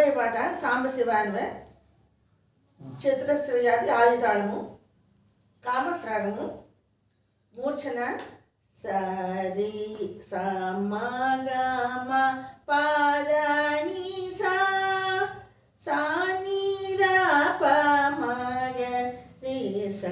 రాబోయే పాట సాంబశివానివే, చతురస్ర జాతి ఆది తాళము, కామశ్రాగము, మూర్ఛన సరి సమగమ పాదని సానిద పమగ రి స